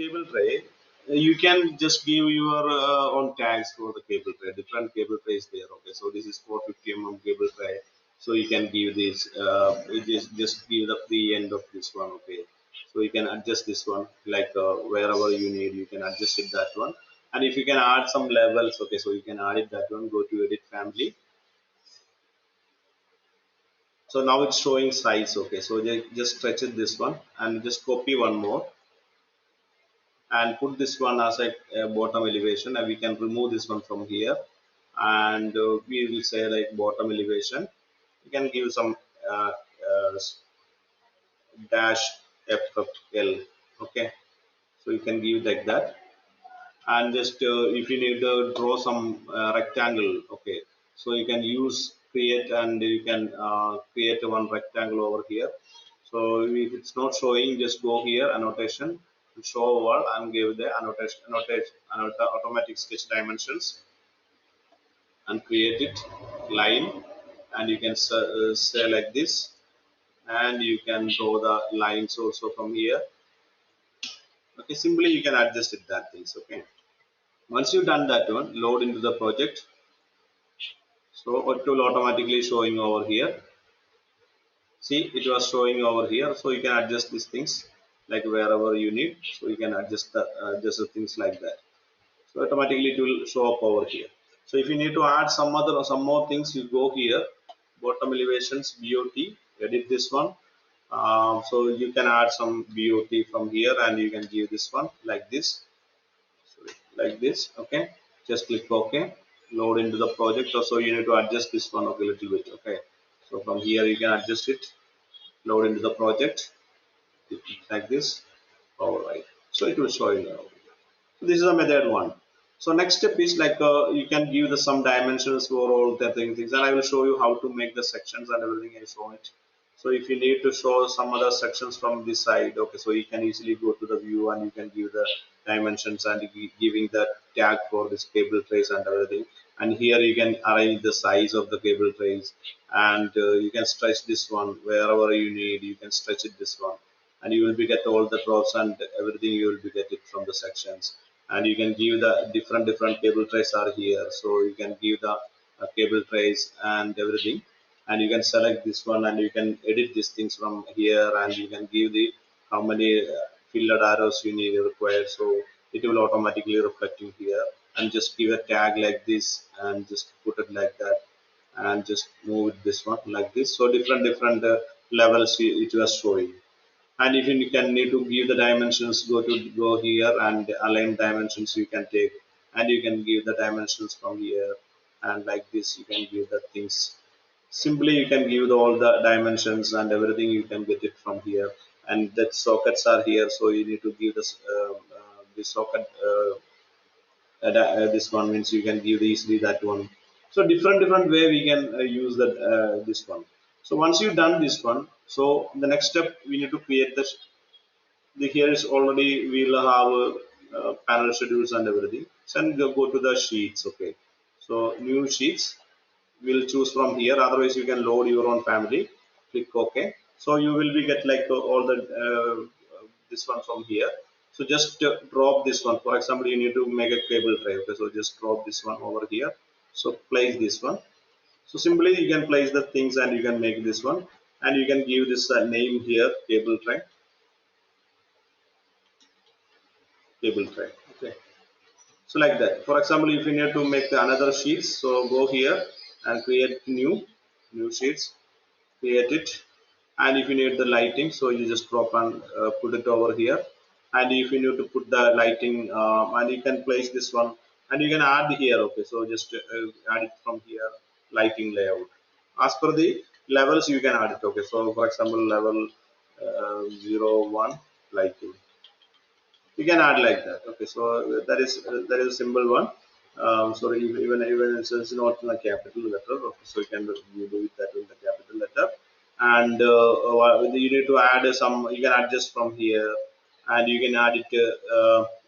cable tray, you can just give your own tags for the cable tray. Different cable trays there. Okay, so this is 450 cable tray. So you can give this. Just give the free end of this one. Okay, so you can adjust this one like wherever you need. You can adjust it that one. And if you can add some levels, okay, so you can add it that one. Go to edit family. So now it's showing size. Okay, so just stretch it this one and just copy one more and put this one as a bottom elevation, and we can remove this one from here, and we will say like bottom elevation. You can give some uh, uh, dash FL. Okay, so you can give like that. And just if you need to draw some rectangle, okay, so you can use create, and you can create one rectangle over here. So if it's not showing, just go here annotation, show all, and give the automatic sketch dimensions and create it line, and you can say like this, and you can draw the lines also from here. Okay, simply you can adjust it that things. Okay, once you've done that one, load into the project. So it will automatically showing over here. See, it was showing over here. So you can adjust these things like wherever you need. So you can adjust the things like that. So automatically it will show up over here. So if you need to add some more things, you go here, bottom elevations, BOT, edit this one. So you can add some BOT from here, and you can give this one like this. Sorry, like this. Okay, just click OK, load into the project. So you need to adjust this one, okay, a little bit. Okay, so from here you can adjust it, load into the project like this. All right, so it will show you now. So this is a method one. So next step is like you can give the some dimensions for all the things, and I will show you how to make the sections and everything. I show it. So if you need to show some other sections from this side, okay, so you can easily go to the view, and you can give the dimensions, and giving the tag for this cable trays and everything. And here you can arrange the size of the cable trays, and you can stretch this one wherever you need. You can stretch it this one, and you will be get all the drops and everything. You will be get it from the sections, and you can give the different cable trays are here. So you can give the cable trays and everything, and you can select this one, and you can edit these things from here, and you can give the how many filled arrows you need required. So it will automatically reflecting here, and just give a tag like this, and just put it like that, and just move this one like this. So different levels it was showing. And if you can need to give the dimensions, go here, and align dimensions you can take, and you can give the dimensions from here, and like this you can give the things. Simply you can give all the dimensions and everything. You can get it from here, and that sockets are here, so you need to give this socket this one means you can give easily that one. So different way we can use that this one. So once you've done this one, so the next step we need to create the here is already we'll have panel schedules and everything. So then go to the sheets. Okay, so new sheets, we'll choose from here. Otherwise you can load your own family, click OK. So you will be get like all the this one from here. So just drop this one. For example, you need to make a cable tray. Okay, so just drop this one over here. So place this one. So simply you can place the things, and you can make this one, and you can give this name here, cable tray. Cable tray. Okay, so like that. For example, if you need to make another sheets, so go here and create new sheets, create it. And if you need the lighting, so you just drop and put it over here. And if you need to put the lighting, and you can place this one, and you can add here. Okay, so just add it from here, lighting layout as per the levels you can add it. Okay, so for example, level 0 1 lighting, you can add like that. Okay, so that is a simple one. So even it's not in a capital letter. Okay, so you do it that in the capital letter. And you need to add some, you can adjust from here, and you can add it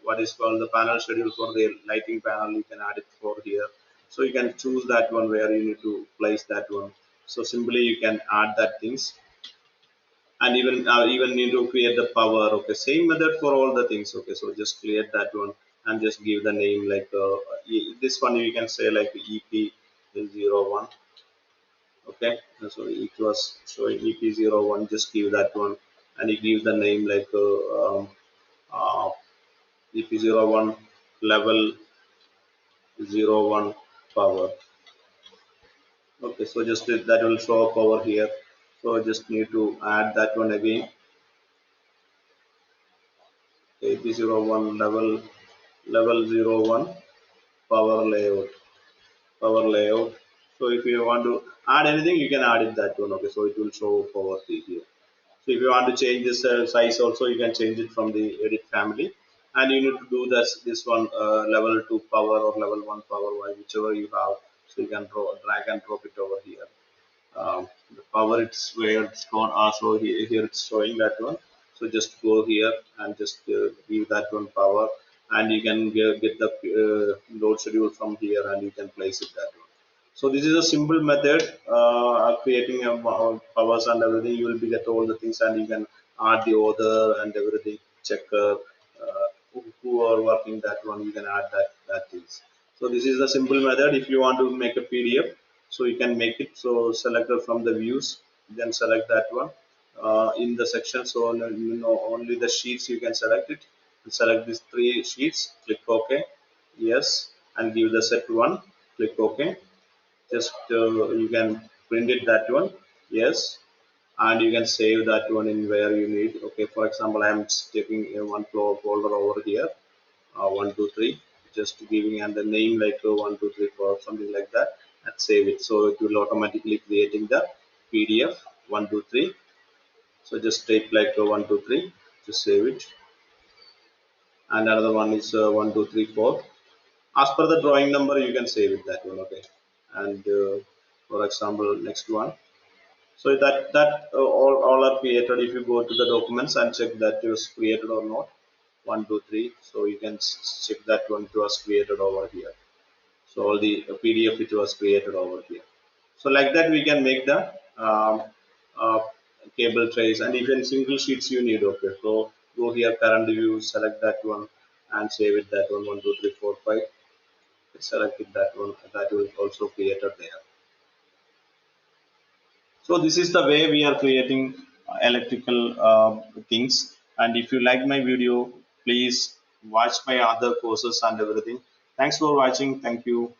what is called the panel schedule for the lighting panel. You can add it for here. So you can choose that one where you need to place that one. So simply you can add that things. and even need to create the power. Okay, same method for all the things. Okay, so just create that one and just give the name like this one you can say like ep01. Okay, so it was showing ep01, just give that one and you give the name like uh, ep01 level 01 power. Okay, so just that will show up over here. So I just need to add that one again. AP01 level 01 power layout. Power layout. So if you want to add anything, you can add it that one. Okay, so it will show power key here. So if you want to change this size also, you can change it from the edit family. And you need to do this one level 2 power or level 1 power, whichever you have. So you can drag and drop it over here. The power it's where it's gone also here it's showing that one. So just go here and just give that one power, and you can get the load schedule from here and you can place it that one. So this is a simple method creating a powers and everything. You will be get all the things and you can add the order and everything, checker, who are working that one, you can add that things. So this is the simple method. If you want to make a pdf, so you can make it. So select it from the views, then select that one in the section. So only the sheets you can select it. Select these three sheets, click ok, yes, and give the set one, click ok. Just you can print it that one, yes, and you can save that one in where you need. Okay, for example, I am taking one folder over here, 123, just giving and the name like 1234 something like that, and save it. So it will automatically creating the pdf 123. So just take like 123, just save it. And another one is 1234. As per the drawing number you can save it that one. Okay, and for example next one. So all are created. If you go to the documents and check that it was created or not, 123. So you can check that one it was created over here. So all the pdf it was created over here. So like that we can make the um, uh, cable trays, and even single sheets you need. Okay, so go here, current view, select that one and save it that one, 12345. Select it that one, that will also created there. So this is the way we are creating electrical things. And if you like my video, please watch my other courses and everything. Thanks for watching. Thank you.